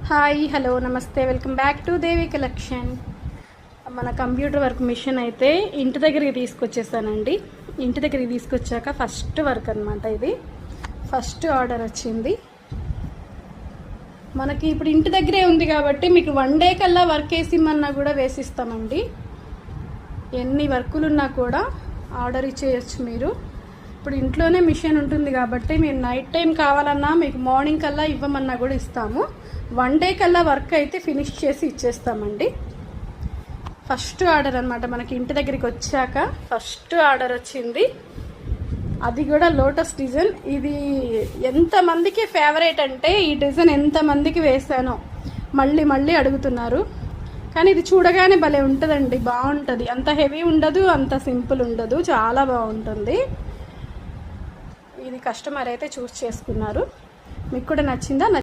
Hi hello నమస్తే welcome back to Devi collection. మన computer work machine అయితే ఇంటి దగ్గరికి తీసుకొచ్చేసానండి. ఇంటి దగ్గరికి తీసుకొచ్చాక ఫస్ట్ వర్క్ అనమాట. ఇది ఫస్ట్ ఆర్డర్ వచ్చింది మనకి. ఇప్పుడు ఇంటి దగ్గరే ఉంది కాబట్టి మీకు 1 డే కల్లా వర్క్ వేసిమన్నా కూడా వేసిస్తామండి. ఎన్ని వర్కులు ఉన్నా కూడా ఆర్డర్ ఇచ్చేయచ్చు మీరు. ఇప్పుడు ఇంట్లోనే మిషన్ ఉంటుంది కాబట్టి మీరు నైట్ టైం కావాలన్నా మీకు మార్నింగ్ కల్లా ఇవ్వమన్నా కూడా ఇస్తాము. 1 డే కల్లా వర్క్ అయితే ఫినిష్ చేసి ఇచ్చేస్తామండి. ఫస్ట్ ఆర్డర్ అనమాట. మనకి ఇంటి దగ్గరికి వచ్చాక ఫస్ట్ ఆర్డర్ వచ్చింది. అది కూడా లోటస్ డిజైన్. ఇది ఎంతమందికి ఫేవరెట్ అంటే ఈ డిజైన్ ఎంతమందికి వేసానో మళ్ళీ మళ్ళీ అడుగుతున్నారు. కానీ ఇది చూడగానే భలే ఉంటుందండి, బాగుంటుంది. అంత హెవీ ఉండదు, అంత సింపుల్ ఉండదు, చాలా బాగుంటుంది. ఇది కస్టమర్ అయితే చూస్ చేసుకున్నారు. మీకు కూడా నచ్చిందా?